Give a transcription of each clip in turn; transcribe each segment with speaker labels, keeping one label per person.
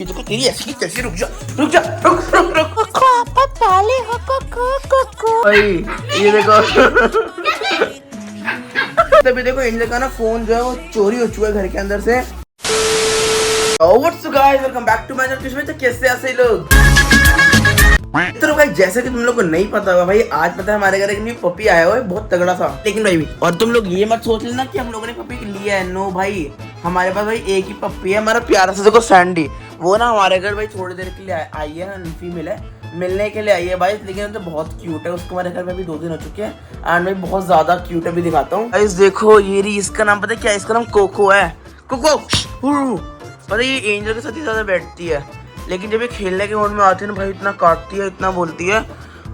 Speaker 1: ये तो तेरी ऐसी की तैसी रुक जा रुक
Speaker 2: पाले हो को
Speaker 1: भाई ये देखो तभी देखो एंजल का ना फोन जो है वो चोरी हो चुका है घर के अंदर से। What's up guys, welcome back to my channel. किस्मत तो कैसे ऐसे लोग तो भाई जैसे कि तुम लोग को नहीं पता होगा भाई, आज पता है हमारे घर एक न्यू पपी आया हुआ है, बहुत तगड़ा सा। लेकिन भाई और तुम लोग ये मत सोच लेना कि हम लोगों ने पपी लिया है। नो भाई, हमारे पास भाई एक ही पपी है, हमारा प्यारा सा देखो सैंडी। वो ना हमारे घर भाई थोड़ी देर के लिए आई है, फीमेल है, मिलने के लिए आई है भाई। लेकिन तो बहुत क्यूट है, उसको हमारे घर में भी 2 दिन हो चुके हैं एंड भाई बहुत ज्यादा क्यूट है। भी दिखाता हूँ गाइस, देखो ये रही। इसका नाम पता है क्या है? इसका नाम कोको है। कोको पता है ये एंजल के साथ ही ज्यादा बैठती है, लेकिन जब ये खेलने के मूड में आती है ना भाई इतना काटती है, इतना बोलती है।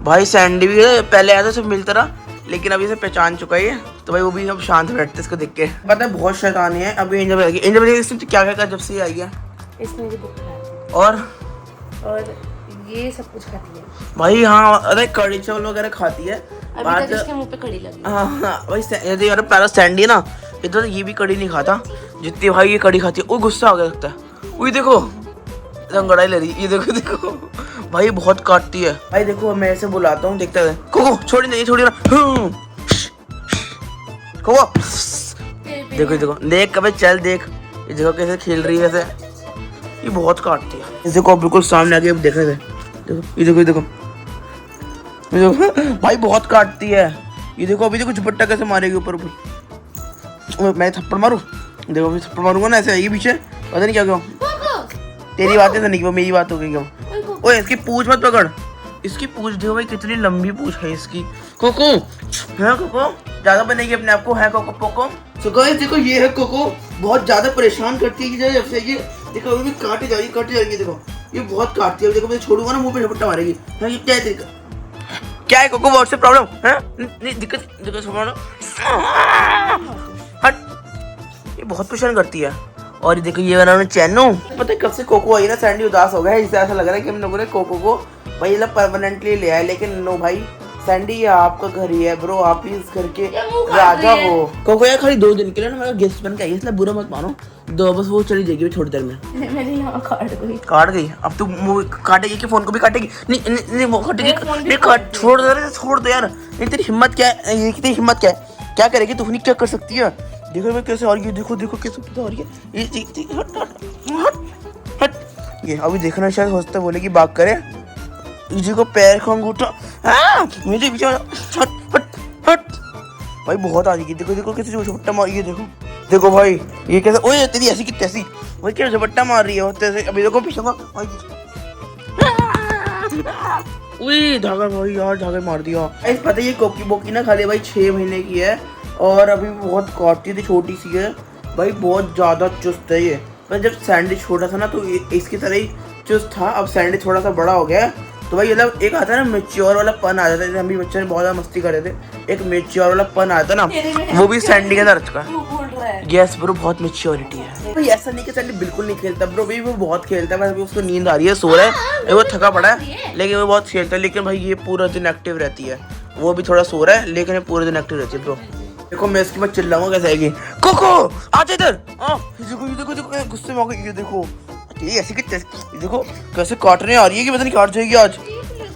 Speaker 1: भाई सैंडी भी पहले आया था सिर्फ मिलता रहा, लेकिन अभी इसे पहचान चुका है, तो भाई वो भी अब शांत बैठते इसको देख के। पता है बहुत शैतानी है। अभी एंजल आएगी। एंजल इसने क्या क्या जब से आई है?
Speaker 2: इसने भी बुक खाया और ये सब कुछ खाती है
Speaker 1: भाई। हाँ अरे कड़ी चावल वगैरह खाती है।
Speaker 2: अभी तक इसके मुंह पे कड़ी लगी।
Speaker 1: हाँ भाई यदि यार प्यारा सैंडी है ना, इधर ये भी कड़ी नहीं खाता जितनी भाई ये कड़ी खाती है। वो गुस्सा हो गया लगता है। वही देखो रंगड़ाई ले रही, ये देखो देखो भाई बहुत काटती है भाई। देखो मैं ऐसे बुलाता हूँ, देखता है कोको छोड़ी नहीं, छोड़ी ना कोको। देखो देखो देख कभी चल देख, ये देखो कैसे खेल रही है। वैसे ये बहुत काटती है। इस देखो बिल्कुल सामने आके देख रहे थे। देखो ये देखो ये देखो ये देखो भाई बहुत काटती है। ये देखो अभी देखो झपट्टा कैसे मारेगी ऊपर ऊपर। मैं थप्पड़ मारूं? देखो अभी थप्पड़ मारूंगा ना ऐसे आएगी पीछे, पता नहीं क्या क्यों। तेरी बातें तो नहीं, वो मेरी बात हो गई क्यों? ओए इसकी पूंछ मत पकड़। इसकी पूंछ देखो भाई कितनी लंबी पूंछ है इसकी। कोको है, कोको ज्यादा बनेगी अपने आप को, है कोको पोको। सो गाइस देखो ये है कोको, बहुत ज्यादा परेशान करती है जब से ये। देखो अभी भी काटे जा रही है। देखो ये बहुत काटती है। देखो मैं छोड़ूंगा ना मुंह पे झपट्टा मारेगी। है ये क्या है तेरे क्या है कोको? बहुत से प्रॉब्लम है? नहीं दिक्कत दिक्कत छोड़ो हट। ये बहुत परेशान करती है। और ये देखो ये बना उन्होंने चैनो। पता है कब से कोको आई ना सैंडी उदास हो गया है। इससे ऐसा लग रहा है कि हम लोगों ने कोको को भाई मतलब परमानेंटली ले आया। लेकिन नो भाई, सैंडी ये आपका घर ही है ब्रो, आप ही इस घर के राजा हो। कोको यार खाली 2 दिन के लिए ना मेरा गेस्ट बन के आई, इसलिए बुरा मत मानो। दो बस वो चली जाएगी थोड़ी देर में।
Speaker 2: मेरी यहाँ
Speaker 1: काट गई। अब तू मुंह काटेगी कि फोन को भी काटेगी? नहीं वो काटेगी। छोड़ दे यार। नहीं तेरी हिम्मत क्या है? ये तेरी हिम्मत क्या है? क्या करेगी तू? नहीं क्या कर सकती है? देखो मैं कैसे आ रही है। देखो देखो कैसे पता आ रही है। ये हट। ये अभी देखना शायद हो सकता है बोलेगी बात करे। इजी को पैर का अंगूठा मुझे पीछे हट हट हट। भाई बहुत आ रही है। देखो देखो कैसे झपट्टा मार रही है। देखो देखो भाई ये कैसे। ओए तेरी ऐसी की तैसी भाई क्या झपट्टा मार रही है तैसे। अभी देखो पीछे का धागा भाई यार, धागा मार दिया। पता है ये कोकी बोकी ना खाली भाई 6 महीने की है और अभी बहुत काटती थी, छोटी सी है भाई, बहुत ज्यादा चुस्त है ये। पर जब सैंडी छोटा था ना तो इसकी तरह ही चुस्त था। अब सैंडी थोड़ा सा बड़ा हो गया तो भाई मतलब एक आता है ना मेच्योर वाला पन आ जाता है। हम भी बच्चे बहुत ज्यादा मस्ती कर रहे थे, एक मेच्योर वाला पन आता ना, वो भी सैंडी के अंदर का। यस ब्रो बहुत मेच्योरिटी है भाई। ऐसा नहीं कि सैंडी बिल्कुल नहीं खेलता ब्रो, भाई वो बहुत खेलता है। अभी उसको नींद आ रही है, सो रहा है, वो थका पड़ा है, लेकिन वो बहुत खेलता है। लेकिन भाई ये पूरा दिन एक्टिव रहती है। वो भी थोड़ा सो रहा है लेकिन ये पूरे दिन एक्टिव रहती है ब्रो। देखो मैं इसके बाद चिल्लाऊंगा कैसे आएगी। कोको आजा इधर। देखो देखो गुस्से में आ गई। ये देखो ये ऐसी कि देखो कैसे काटने आ रही है कि पता नहीं काट जाएगी आज।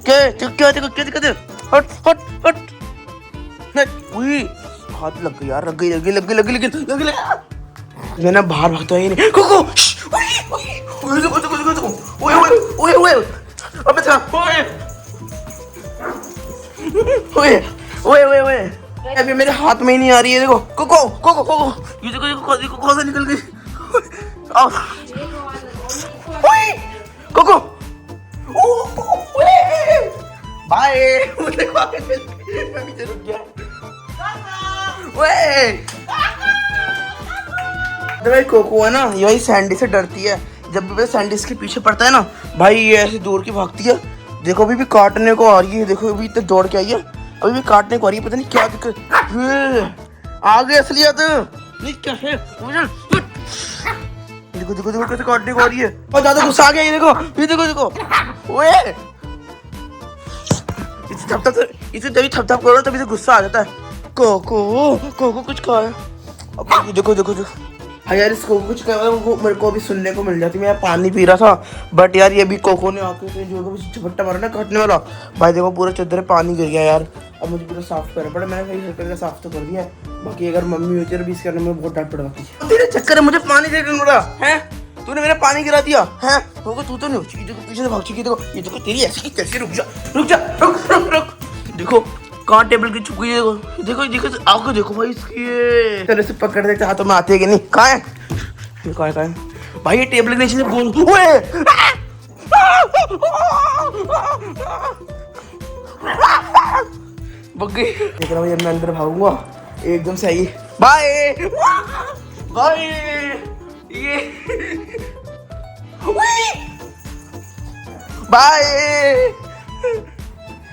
Speaker 1: क्या दिक्कत है? हट हट हट। उई हाथ लग गई यार, लग गई। मैं ना बाहर भागता है नहीं। कोको अबे था। ओए अभी मेरे हाथ में ही नहीं आ रही है। देखो कोको ये देखो कौन सा निकल गई। Coco bye. मैं पीछे रुक गया। भाई कोको है ना ये भाई सैंडी से डरती है। जब भी सैंडी इसके पीछे पड़ता है ना भाई ये ऐसे दूर की भागती है। देखो अभी भी काटने को आ रही है। देखो अभी तक दौड़ के आई है, अभी भी काटने को आ रही है। पता नहीं क्या दिक्कत आगे असलियत नहीं क्या है। देखो देखो देखो कैसे काटने को आ रही है। और ज्यादा गुस्सा आ गया। ये देखो ओए इसे तभी थप करो तभी से गुस्सा आ जाता है। कोको कुछ खा है। अब देखो हाँ यार इसको कुछ कर वो मेरे को भी सुनने को मिल जाती। मैं पानी पी रहा था बट यार ये भी कोको ने आके जो झपट्टा मारा ना काटने वाला, भाई देखो पूरा चद्दर पानी गिर गया यार। अब मुझे पूरा साफ करना पड़ा। मैंने सही करके साफ तो कर दिया, बाकी अगर मम्मी होती है तो इस करने में बहुत डांट पड़वाती है। तेरे चक्कर में मुझे पानी देने पड़ा है, तूने मेरा पानी गिरा दिया है। होगा तू तो नहीं होगी, देखो पीछे से भाग चुकी। देखो ये देखो तेरी ऐसी की कैसी। रुक जा रुक जा रुक रुक रुक। देखो कहाँ टेबल की चुकी है। देखो देखो देखो आगे देखो भाई इसकी। चलो इसे पकड़ देते हाथों में आते है कि नहीं। कहाँ है ये, कहाँ है भाई ये टेबल के नीचे से बोल। बग गई। देख रहा भाई मैं अंदर भागूंगा एकदम से आई। Bye bye. ये बाय।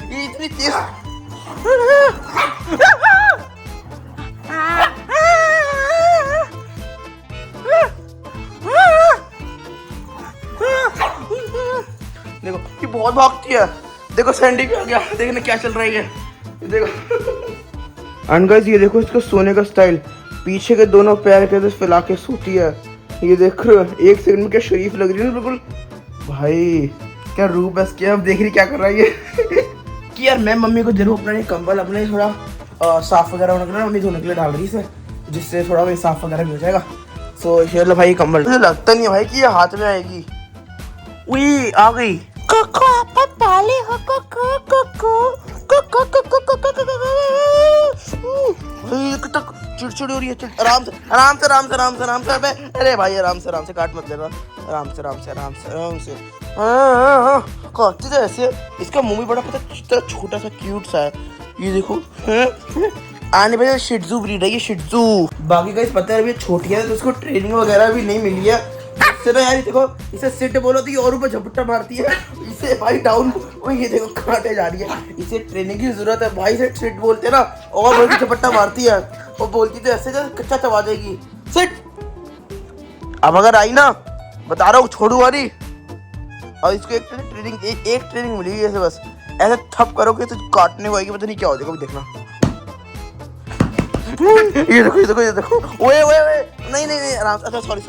Speaker 1: ये इतनी तेज। देखो ये बहुत भागती है। देखो सैंडी भी आ गया, देखने क्या चल रहा है ये देखो। एंड गाइस ये देखो इसका सोने का स्टाइल, पीछे के दोनों पैर के फैला के सोती है। ये देख रहे हो एक सेकंड में क्या शरीफ लग रही है ना बिल्कुल। भाई क्या रूप है इसकी। अब देख रही क्या कर रहा है ये कि यार मैं मम्मी को जरूर अपना कंबल अपने थोड़ा साफ वगैरह होने के लिए मम्मी धोने के लिए डाल रही है, जिससे थोड़ा भाई साफ वगैरह भी हो जाएगा। सो चलो भाई कंबल। मुझे लगता नहीं है भाई कि ये हाथ में आएगी। उई आ गई। कोको आप पाले हो Coco Coco Coco Coco Coco तक चिड़चिड़ हो रही है। चल आराम से आराम से आराम से आराम से आराम से। अरे भाई आराम से काट मत लेना। आराम से आराम से आराम से आराम से। हाँ काटती तो ऐसे। इसका मुंह भी बड़ा पता छोटा सा क्यूट सा है। ये देखो आने भाई शिट्जू ब्रीड है ये शिट्जू। बाकी गाइस पता है अभी छोटी है तो उसको ट्रेनिंग वगैरह भी नहीं मिली है। इससे ना यार देखो इसे सिट बोलो तो ये और ऊपर झपट्टा मारती है, इसे भाई डाउन। वो ये देखो काटे जा रही है। इसे ट्रेनिंग की जरूरत है भाई। से सिट बोलते ना और बड़ी झपट्टा मारती है। वो बोलती तो ऐसे जैसे कच्चा चबा देगी। सिट अब अगर आई ना बता रहा हूँ छोड़ू वाली। और इसको एक ट्रेनिंग मिली है ऐसे बस ऐसे थप करोगे तो काटने को आएगी। पता नहीं क्या हो जाएगा देखना। ये देखो ओए नहीं आराम से। अच्छा सॉरी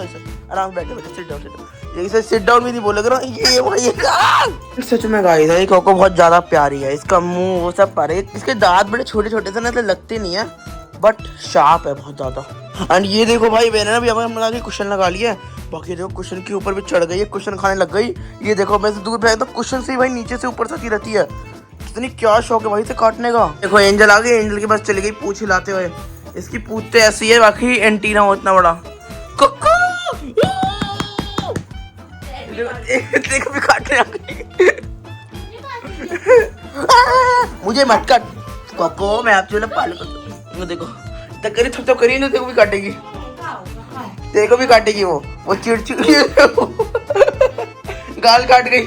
Speaker 1: आराम से बैठे सिट डाउन भी नहीं बोलेगा ना ये भाई। सच में गाइस ये कोको बहुत ज्यादा प्यारी है। इसका मुंह वो सब पर इसके दांत बड़े छोटे छोटे से ना लगते नहीं है बट शार्प है बहुत ज्यादा। एंड ये देखो भाई मैंने ना भी अपना कुशन लगा लिया है। बाकी देखो कुशन के ऊपर भी चढ़ गई है, कुशन खाने लग गई। ये देखो मैं से दूर बैठ तो कुशन से ही भाई नीचे से ऊपर तक ही रहती है। कितनी क्या शौक है भाई से काटने का। देखो एंजल आ गई, एंजल के पास चली गई पूछ हिलाते हुए। इसकी पूछ तो ऐसी है बाकी एंटीना हो इतना बड़ा। देखो भी काटने आ गई। मुझे मत काट कोको, मैं आपसे पाल। देखो तक करी थप करी ना, देखो भी काटेगी। देखो भी काटेगी वो चिड़चिड़ गाल काट गई।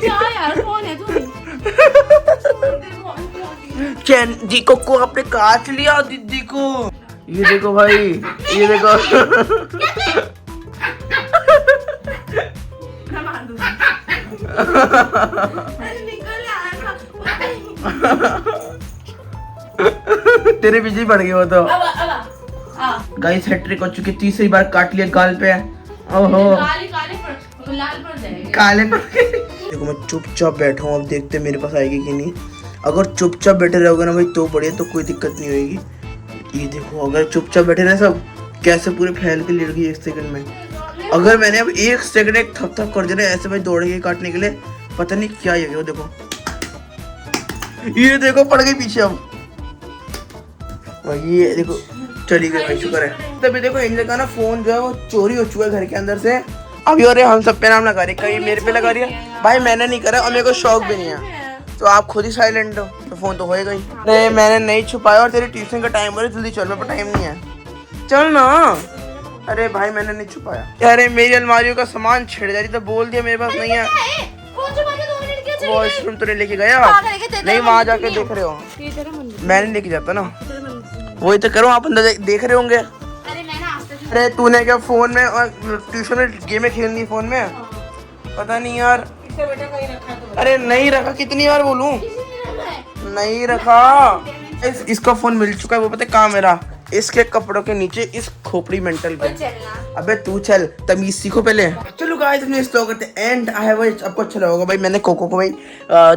Speaker 1: चैन जी को आपने काट लिया दीदी को। ये देखो भाई ये देखो तेरे पीछे ही पड़ गए वो तो। गाइस हैट्रिक हो चुकी, तीसरी बार काट लिया गाल पे। ओहो काले पर। देखो मैं चुपचाप बैठा हूँ, अब देखते मेरे पास आएगी कि नहीं। अगर चुपचाप बैठे रहोगे ना भाई तो बढ़िया, तो कोई दिक्कत नहीं होगी। ये देखो अगर चुपचाप बैठे ना सब कैसे पूरे फैल के लेट गई 1 सेकंड में। अगर मैंने अब 1 सेकंड एक थप थप कर दिया ऐसे भाई दौड़ेगी काटने के लिए, पता नहीं क्या ये देखो। ये देखो पड़ गई पीछे। अब ये देखो चली गई भाई, शुक्र है। तभी देखो एंजल का ना फोन जो है वो चोरी हो चुका है घर के अंदर से। अभी और हम सब पे नाम लगा रही, कहीं मेरे पे लगा रही है। भाई मैंने नहीं करा और मेरे को शौक भी नहीं है, तो आप खुद ही साइलेंट हो तो फोन तो होएगा ही। नहीं मैंने नहीं छुपाया। और तेरे ट्यूशन का टाइम हो रहा है, जल्दी चल, मेरे पास टाइम नहीं है, चल ना। अरे भाई मैंने नहीं छुपाया। अरे मेरी अलमारियों का सामान छिड़ जा रही तो बोल दिया मेरे पास नहीं है। वॉशरूम तो नहीं लेके गया, नहीं वहाँ जाके देख रहे हो। मैं नहीं लेके जाता ना, वही तो करो। आप अंदर देख रहे होंगे। अरे तूने क्या फोन में और ट्यूशन में गेमें खेलनी फोन में, पता नहीं यार। अरे नहीं रखा, कितनी बार बोलूं नहीं रखा। इसका फोन मिल चुका है, वो पता है कहाँ मेरा इसके कपड़ों के नीचे इस खोपड़ी मेंटल
Speaker 2: कोई
Speaker 1: के।
Speaker 2: चलना।
Speaker 1: अबे तू चल, तमीज सीखो पहले। चलो गाइस अपने इस व्लॉग करते एंड। आई भाई आपको अच्छा लगा होगा भाई, मैंने कोको को भाई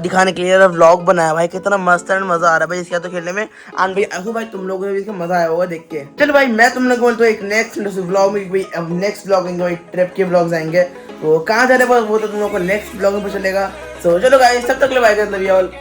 Speaker 1: दिखाने के लिए व्लॉग बनाया भाई, कितना मस्त है, मजा आ रहा है भाई इसके तो खेलने में। आन भाई आई भाई तुम लोगों को भी इसका मजा आया होगा देख के। चलो भाई मैं तुम लोगों को बोलता हूँ एक नेक्स्ट व्लॉग में भाई, नेक्स्ट व्लॉग आएंगे भाई, ट्रिप के व्लॉग्स आएंगे, तो कहाँ जा रहे हैं वो तो तुम लोगों को नेक्स्ट व्लॉग में पता चलेगा। सो चलो गाइस तब तक ले बाय, लव यू ऑल।